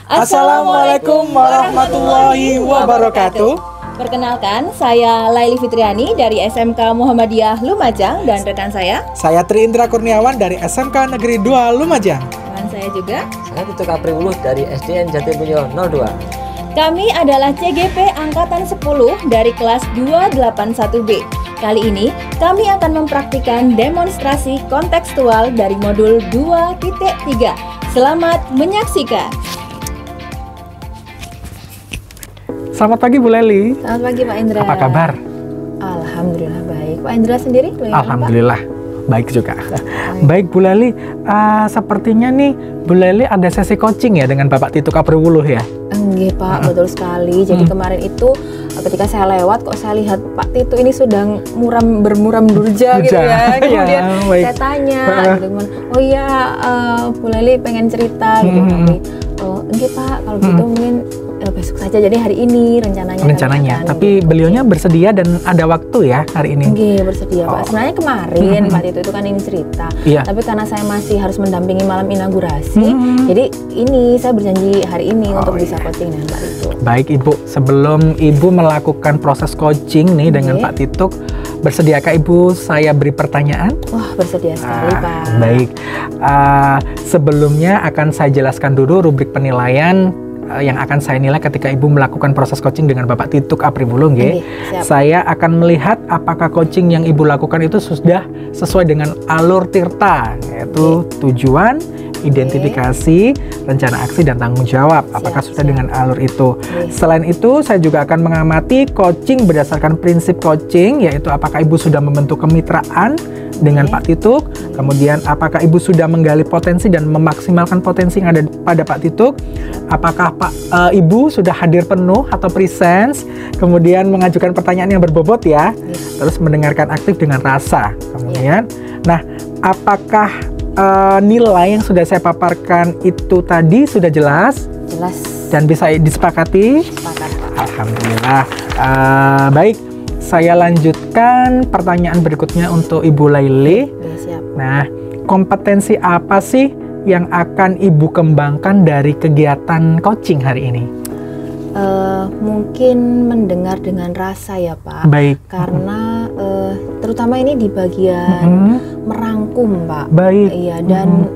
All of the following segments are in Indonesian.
Assalamualaikum warahmatullahi wabarakatuh. Perkenalkan, saya Laili Fitriani dari SMK Muhammadiyah Lumajang dan rekan saya Tri Indra Kurniawan dari SMK Negeri 2 Lumajang. Teman saya juga Saya Tito Kapriwuluh dari SDN Jatimulyo 02. Kami adalah CGP Angkatan 10 dari kelas 281B. Kali ini kami akan mempraktikkan demonstrasi kontekstual dari modul 2.3. Selamat menyaksikan. Selamat pagi Bu Leli. Selamat pagi Pak Indra. Apa kabar? Alhamdulillah baik. Pak Indra sendiri? Alhamdulillah baik juga. Baik Bu Leli, sepertinya nih Bu Leli ada sesi coaching ya dengan Bapak Tito Kapriwuluh ya? Enggak Pak, betul sekali. Jadi kemarin itu ketika saya lewat kok saya lihat Pak Tito ini sudah bermuram durja gitu ya. Kemudian saya tanya, oh iya Bu Leli pengen cerita gitu. Tapi enggak Pak, kalau gitu mungkin besok saja, jadi hari ini rencananya. Tapi beliaunya bersedia dan ada waktu ya hari ini? Enggak bersedia Pak. Sebenarnya kemarin Pak Tito itu kan ini cerita, tapi karena saya masih harus mendampingi malam inaugurasi, jadi ini saya berjanji hari ini untuk bisa coaching dengan Pak Tito. Baik Ibu, sebelum Ibu melakukan proses coaching nih dengan Pak Tito, bersediakah Ibu saya beri pertanyaan? Wah, bersedia sekali Pak. Baik, sebelumnya akan saya jelaskan dulu rubrik penilaian yang akan saya nilai ketika Ibu melakukan proses coaching dengan Bapak Tito Kapriwuluh. Saya akan melihat apakah coaching yang Ibu lakukan itu sudah sesuai dengan alur tirta, yaitu tujuan, identifikasi, rencana aksi, dan tanggung jawab. Apakah sudah dengan alur itu? Selain itu, saya juga akan mengamati coaching berdasarkan prinsip coaching, yaitu apakah Ibu sudah membentuk kemitraan dengan Pak Tito, kemudian apakah Ibu sudah menggali potensi dan memaksimalkan potensi yang ada pada Pak Tito, apakah Ibu sudah hadir penuh atau presence, kemudian mengajukan pertanyaan yang berbobot ya, terus mendengarkan aktif dengan rasa, kemudian, nah apakah nilai yang sudah saya paparkan itu tadi sudah jelas? Jelas. Dan bisa disepakati? Sepakat Pak. Alhamdulillah. Baik. Saya lanjutkan pertanyaan berikutnya untuk Ibu Laili. Siap. Nah, kompetensi apa sih yang akan Ibu kembangkan dari kegiatan coaching hari ini? Mungkin mendengar dengan rasa ya Pak. Baik. Karena terutama ini di bagian merangkum Pak. Baik. Iya, dan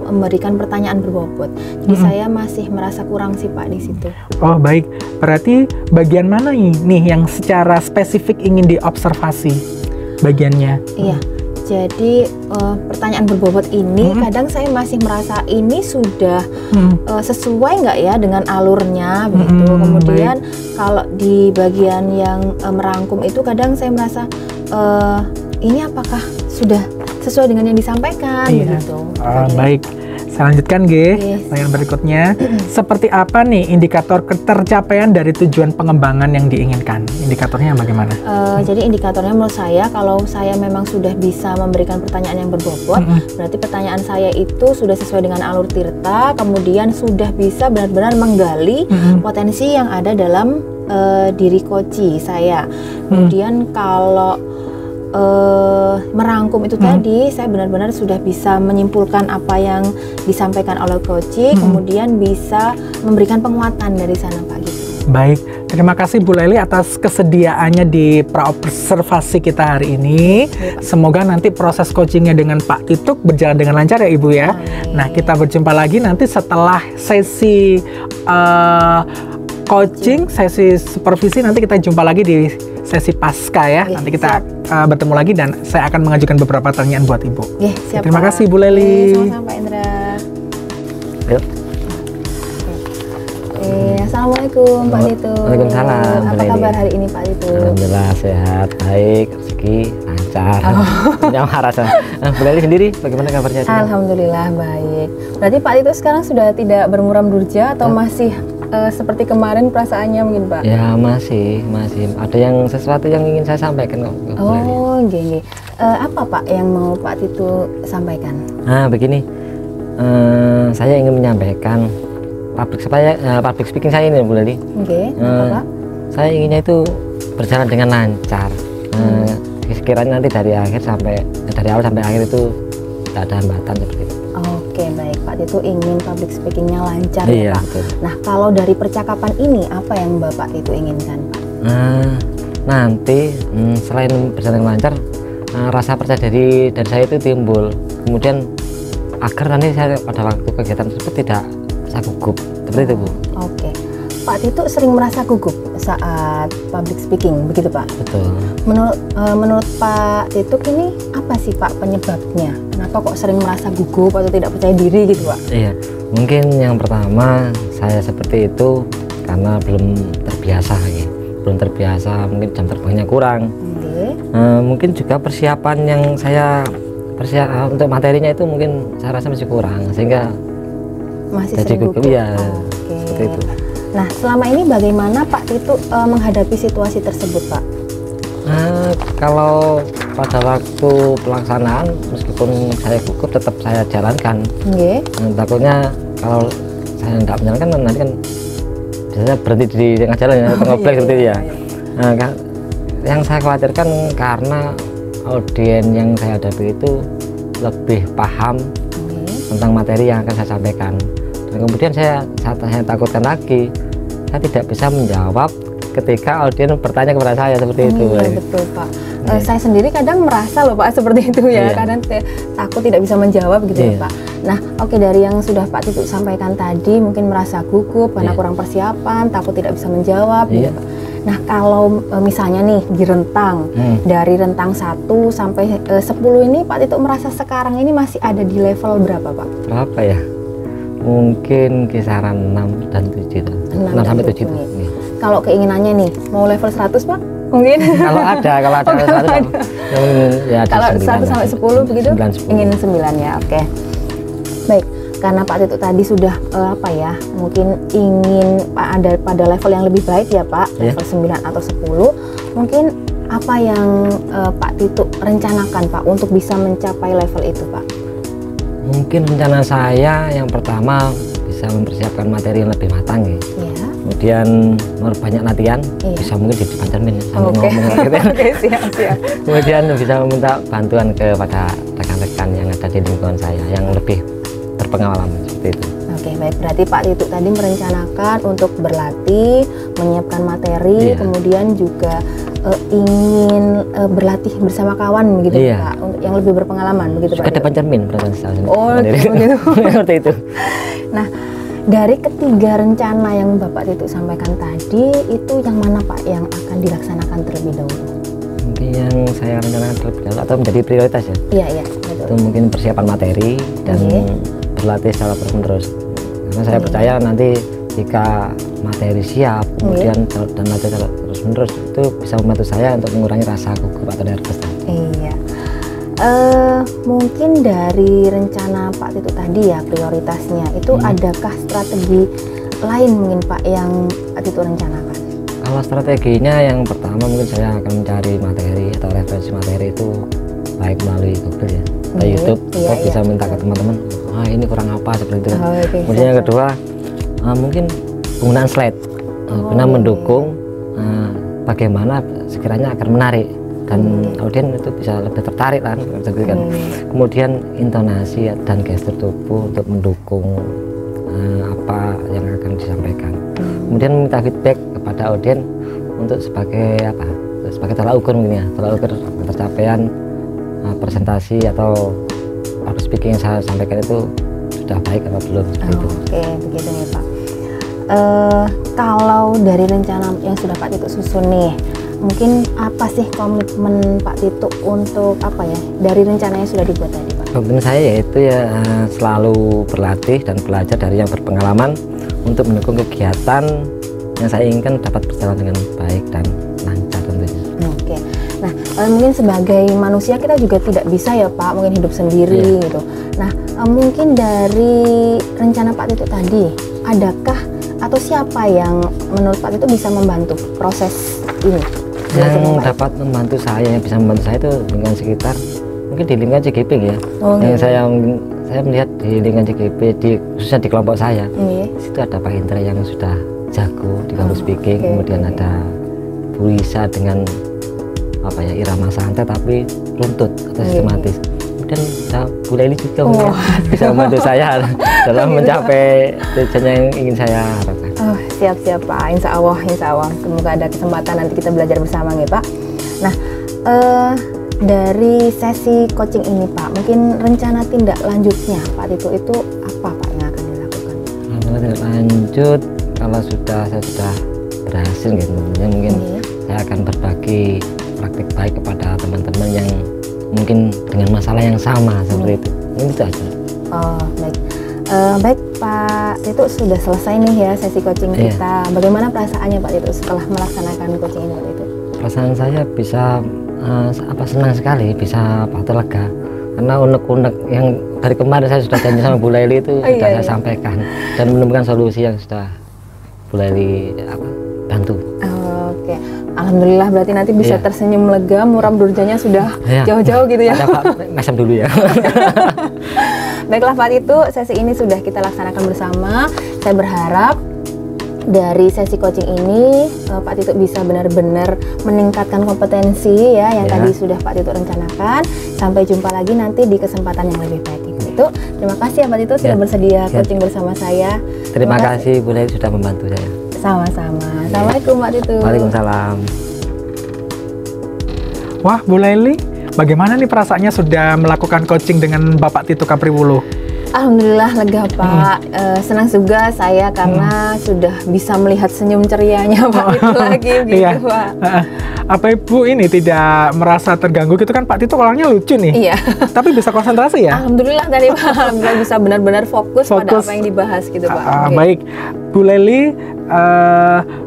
memberikan pertanyaan berbobot. Jadi saya masih merasa kurang sih Pak di situ. Oh baik, berarti bagian mana nih yang secara spesifik ingin diobservasi bagiannya? Iya, jadi pertanyaan berbobot ini kadang saya masih merasa ini sudah sesuai nggak ya dengan alurnya begitu. Kemudian kalau di bagian yang merangkum itu kadang saya merasa ini apakah sudah sesuai dengan yang disampaikan begitu. Baik, saya lanjutkan pertanyaan berikutnya. Seperti apa nih indikator ketercapaian dari tujuan pengembangan yang diinginkan? Indikatornya bagaimana? Jadi indikatornya menurut saya, kalau saya memang sudah bisa memberikan pertanyaan yang berbobot, berarti pertanyaan saya itu sudah sesuai dengan alur tirta, kemudian sudah bisa benar-benar menggali potensi yang ada dalam diri coachi saya. Kemudian kalau merangkum itu tadi, saya benar-benar sudah bisa menyimpulkan apa yang disampaikan oleh coach, kemudian bisa memberikan penguatan dari sana Pak gitu. Baik, terima kasih Bu Leli atas kesediaannya di praobservasi kita hari ini. Semoga nanti proses coachingnya dengan Pak Tito berjalan dengan lancar ya Ibu ya. Nah, kita berjumpa lagi nanti setelah sesi coaching, sesi supervisi, nanti kita jumpa lagi di sesi pasca ya. Nanti kita bertemu lagi dan saya akan mengajukan beberapa pertanyaan buat Ibu. Siap, terima kasih Bu Leli. Sama-sama Pak Indra. Yuk. Assalamualaikum Pak Tito. Waalaikumsalam. Apa kabar hari ini Pak Tito? Alhamdulillah sehat, baik, rezeki lancar. Yang rasa. Bu Leli sendiri bagaimana kabarnya? Alhamdulillah baik. Berarti Pak Tito sekarang sudah tidak bermuram durja atau masih seperti kemarin perasaannya mungkin Pak? Ya masih ada yang sesuatu yang ingin saya sampaikan kok. Oh gini, apa Pak yang mau Pak Tito sampaikan? Nah begini, saya ingin menyampaikan public speaking saya ini Bu Leli. Apa Pak? Saya inginnya itu berjalan dengan lancar. Sekiranya nanti dari awal sampai akhir itu tidak ada hambatan seperti itu. Oke, baik. Pak Tito ingin public speakingnya lancar Iya, ya Pak. betul. Nah, kalau dari percakapan ini apa yang Bapak Tito inginkan Pak? Nanti selain berjalan lancar, rasa percaya diri dari saya itu timbul. Kemudian agar nanti saya pada waktu kegiatan tersebut tidak saya gugup seperti itu Bu. Oke, Pak Tito sering merasa gugup saat public speaking, begitu Pak? Betul. Menurut Pak Tito ini apa sih Pak penyebabnya? Kenapa kok sering merasa gugup atau tidak percaya diri gitu Pak? Iya, mungkin yang pertama saya seperti itu karena belum terbiasa ya. Belum terbiasa, mungkin jam terbangnya kurang. Mungkin juga persiapan yang saya untuk materinya itu mungkin saya rasa masih kurang sehingga masih jadi gugup ya. Seperti itu. Nah, selama ini bagaimana Pak Tito menghadapi situasi tersebut Pak? Kalau pada waktu pelaksanaan meskipun saya gugup tetap saya jalankan. Takutnya kalau saya tidak menjalankan nanti kan biasanya berhenti di tengah jalan ya, atau ngobrol seperti itu ya. Yang saya khawatirkan karena audiens yang saya hadapi itu lebih paham tentang materi yang akan saya sampaikan. Dan kemudian saya takutkan lagi, saya tidak bisa menjawab ketika audiens bertanya kepada saya seperti itu. Betul Pak. Saya sendiri kadang merasa loh Pak seperti itu ya. Kadang takut tidak bisa menjawab gitu ya Pak. Nah, oke, dari yang sudah Pak Tito sampaikan tadi, mungkin merasa gugup karena kurang persiapan, takut tidak bisa menjawab gitu Pak. Nah, kalau misalnya nih di rentang dari rentang 1 sampai 10 ini Pak Tito merasa sekarang ini masih ada di level berapa Pak? Berapa ya? Mungkin kisaran 6 dan 7. 6 sampai 7. Kalau keinginannya nih mau level 100 Pak? Mungkin kalau ada ya kalau 1 sampai 10 begitu 9, 10. Ingin 9 ya. Oke. Baik, karena Pak Tito tadi sudah mungkin ingin ada pada level yang lebih baik ya Pak, level 9 atau 10. Mungkin apa yang Pak Tito rencanakan Pak untuk bisa mencapai level itu Pak? Mungkin rencana saya yang pertama bisa mempersiapkan materi yang lebih matang ya. Kemudian banyak latihan, bisa mungkin di depan cermin sambil ngomong gitu. Siap. Kemudian bisa meminta bantuan kepada rekan-rekan yang ada di lingkungan saya yang lebih berpengalaman seperti itu. Oke, baik. Berarti Pak Tito tadi merencanakan untuk berlatih, menyiapkan materi, kemudian juga ingin berlatih bersama kawan begitu Pak, untuk yang lebih berpengalaman begitu Pak. Ke depan cermin begitu. Seperti itu. Nah, dari ketiga rencana yang Bapak Tito sampaikan tadi, itu yang mana Pak yang akan dilaksanakan terlebih dahulu? Mungkin yang saya rencanakan terlebih dahulu atau menjadi prioritas ya? Iya, betul. Itu mungkin persiapan materi dan berlatih secara terus-menerus. Karena saya percaya nanti jika materi siap, kemudian dan latih terus-menerus itu bisa membantu saya untuk mengurangi rasa gugup atau nervous. Iya. Mungkin dari rencana Pak Tito tadi ya prioritasnya itu adakah strategi lain mungkin Pak yang Pak Tito rencanakan? Kalau strateginya yang pertama mungkin saya akan mencari materi atau referensi materi itu baik melalui Google ya atau YouTube, atau bisa minta ke teman-teman, ini kurang apa seperti itu. Kemudian yang kedua mungkin penggunaan slide guna mendukung bagaimana sekiranya agar menarik dan audiens itu bisa lebih tertarik kan. Kemudian intonasi dan gestur tubuh untuk mendukung apa yang akan disampaikan. Kemudian minta feedback kepada audiens untuk sebagai tolak ukur mungkin ya, tolak ukur tercapaian presentasi atau public speaking yang saya sampaikan itu sudah baik atau belum. Oke, begitu nih Pak. Kalau dari rencana yang sudah Pak Tito susun nih, mungkin apa sih komitmen Pak Tito untuk dari rencana yang sudah dibuat tadi Pak? Komitmen saya yaitu selalu berlatih dan belajar dari yang berpengalaman untuk mendukung kegiatan yang saya inginkan dapat berjalan dengan baik dan lancar tentunya. Oke. Nah, mungkin sebagai manusia kita juga tidak bisa ya Pak mungkin hidup sendiri gitu. Nah, mungkin dari rencana Pak Tito tadi, adakah atau siapa yang menurut Pak Tito bisa membantu proses ini? Yang dapat membantu saya, yang bisa membantu saya itu lingkungan sekitar, mungkin di lingkungan CGP ya. Yang saya melihat di lingkungan CGP, khususnya di kelompok saya, situ ada Pak Indra yang sudah jago di public speaking, kemudian ada Bu Lisa dengan irama santai tapi runtut atau sistematis. kemudian bisa Bu Lely juga bisa membantu saya dalam mencapai tujuan yang ingin saya harapkan. Siap-siap Pak, insya Allah semoga ada kesempatan nanti kita belajar bersama nih Pak. Nah, dari sesi coaching ini Pak, mungkin rencana tindak lanjutnya Pak Tito itu apa Pak yang akan dilakukan? Tindak lanjut kalau saya sudah berhasil gitu, mungkin saya akan berbagi praktik baik kepada teman-teman yang mungkin dengan masalah yang sama seperti itu. Ini itu aja. Baik. Baik Pak Tito, sudah selesai nih ya sesi coaching kita. Bagaimana perasaannya Pak Tito setelah melaksanakan coaching ini Pak Tito? Perasaan saya bisa senang sekali, bisa lega karena unek-unek yang dari kemarin saya sudah janji sama Bu Lely itu sudah saya sampaikan dan menemukan solusi yang sudah Bu Lely bantu. Oke. Alhamdulillah, berarti nanti bisa tersenyum lega, muram durjanya sudah jauh-jauh gitu ya. Ada Pak, ngasam dulu ya. Baiklah Pak Tito, sesi ini sudah kita laksanakan bersama. Saya berharap dari sesi coaching ini Pak Tito bisa benar-benar meningkatkan kompetensi ya yang tadi sudah Pak Tito rencanakan. Sampai jumpa lagi nanti di kesempatan yang lebih baik. Itu terima kasih ya Pak Tito sudah bersedia coaching bersama saya. Terima kasih Bu Lely sudah membantu saya. Sama-sama. Assalamualaikum Pak Tito. Waalaikumsalam. Wah Bu Lely, bagaimana nih perasaannya sudah melakukan coaching dengan Bapak Tito Capriwulu? Alhamdulillah lega Pak, senang juga saya karena sudah bisa melihat senyum cerianya Pak Tito lagi gitu Pak. Apa Ibu ini tidak merasa terganggu gitu kan? Pak Tito orangnya lucu nih. Iya. Tapi bisa konsentrasi ya? Alhamdulillah tadi Pak, alhamdulillah bisa benar-benar fokus pada apa yang dibahas gitu Pak. Baik, Bu Lely,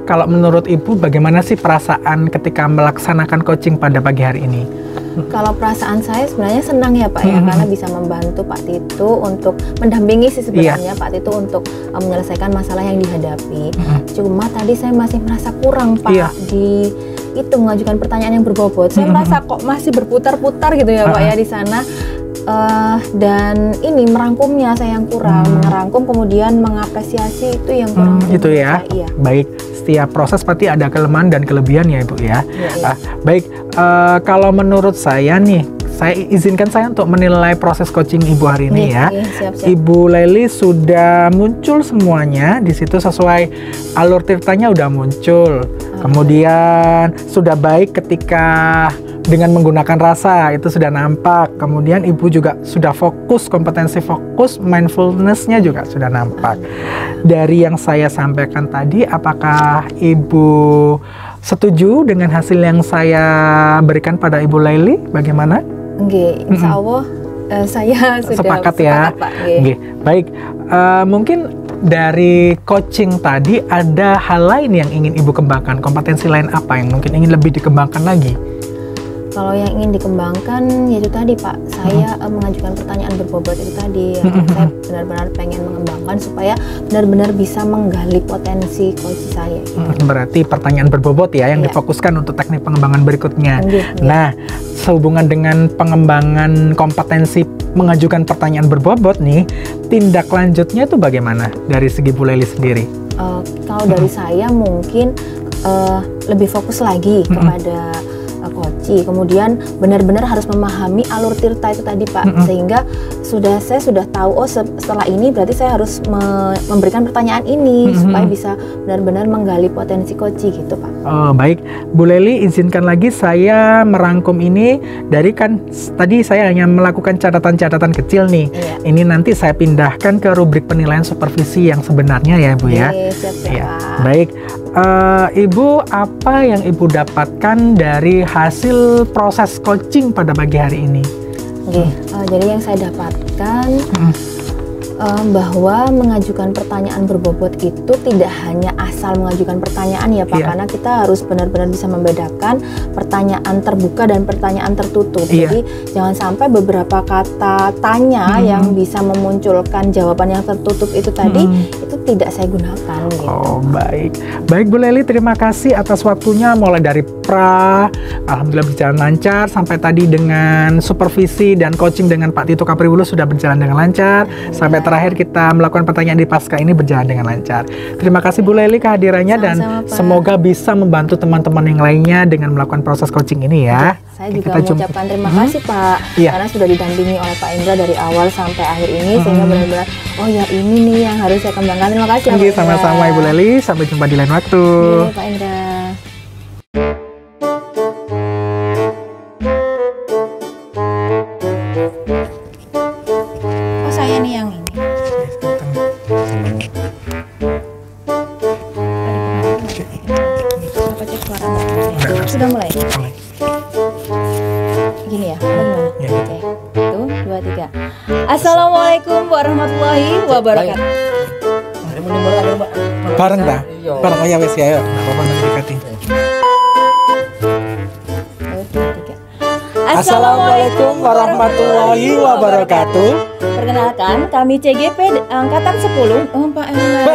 kalau menurut Ibu bagaimana sih perasaan ketika melaksanakan coaching pada pagi hari ini? Kalau perasaan saya sebenarnya senang ya Pak ya, karena bisa membantu Pak Tito untuk mendampingi sih sebenarnya Pak Tito untuk menyelesaikan masalah yang dihadapi. Cuma tadi saya masih merasa kurang Pak di itu mengajukan pertanyaan yang berbobot. Saya merasa kok masih berputar-putar gitu ya Pak ya di sana. Dan ini merangkumnya saya yang kurang, merangkum kemudian mengapresiasi itu yang kurang. Itu ya. Iya. Baik, setiap proses pasti ada kelemahan dan kelebihan ya Ibu ya. Baik, kalau menurut saya nih, saya izinkan saya untuk menilai proses coaching Ibu hari ini ya. Siap. Ibu Lely sudah muncul semuanya di situ sesuai alur ceritanya udah muncul. Kemudian sudah baik ketika dengan menggunakan rasa itu sudah nampak. Kemudian Ibu juga sudah fokus, kompetensi fokus, mindfulness-nya juga sudah nampak. Dari yang saya sampaikan tadi, apakah Ibu setuju dengan hasil yang saya berikan pada Ibu Lely? Bagaimana? Insya Allah saya sudah sepakat ya. Pak. Baik, mungkin dari coaching tadi ada hal lain yang ingin Ibu kembangkan, kompetensi lain apa yang mungkin ingin lebih dikembangkan lagi? Kalau yang ingin dikembangkan yaitu tadi Pak, saya mengajukan pertanyaan berbobot itu tadi yang saya benar-benar pengen mengembangkan supaya benar-benar bisa menggali potensi coach saya. Berarti pertanyaan berbobot ya yang difokuskan untuk teknik pengembangan berikutnya. Nah, sehubungan dengan pengembangan kompetensi mengajukan pertanyaan berbobot nih, tindak lanjutnya itu bagaimana dari segi Bu Lely sendiri? Kalau dari saya mungkin lebih fokus lagi kepada coach, kemudian benar-benar harus memahami alur tirta itu tadi Pak, sehingga saya sudah tahu setelah ini berarti saya harus memberikan pertanyaan ini supaya bisa benar-benar menggali potensi coach gitu Pak. Baik, Bu Lely izinkan lagi saya merangkum ini dari kan tadi saya hanya melakukan catatan-catatan kecil nih. Ini nanti saya pindahkan ke rubrik penilaian supervisi yang sebenarnya ya Bu ya. Siap. Baik, Ibu apa yang Ibu dapatkan dari hasil proses coaching pada pagi hari ini? Jadi yang saya dapatkan bahwa mengajukan pertanyaan berbobot itu tidak hanya asal mengajukan pertanyaan ya Pak, karena kita harus benar-benar bisa membedakan pertanyaan terbuka dan pertanyaan tertutup. Jadi jangan sampai beberapa kata tanya yang bisa memunculkan jawaban yang tertutup itu tadi itu tidak saya gunakan gitu. Baik Bu Lely, terima kasih atas waktunya mulai dari alhamdulillah berjalan lancar sampai tadi dengan supervisi dan coaching dengan Pak Tito Capriwulu sudah berjalan dengan lancar. Sampai terakhir kita melakukan pertanyaan di pasca ini berjalan dengan lancar. Terima kasih Bu Lely kehadirannya dan semoga bisa membantu teman-teman yang lainnya dengan melakukan proses coaching ini ya. Saya juga mengucapkan terima kasih Pak, karena sudah didampingi oleh Pak Indra dari awal sampai akhir ini, sehingga benar-benar oh ya ini nih yang harus saya kembangkan. Terima kasih Pak Indra. Sama-sama Ibu Leli, sampai jumpa di lain waktu. Pak Indra. Oh saya nih yang ini. Apa cek suara Mbak? Sudah mulai. Gini ya, bagaimana? Oke, 1, 2, 3. Assalamualaikum warahmatullahi wabarakatuh. Bareng dah, bareng oh ya wes ya, apa nanti dekati. Assalamualaikum warahmatullahi wabarakatuh. Perkenalkan, kami CGP Angkatan 10. Oh, Pak Ella.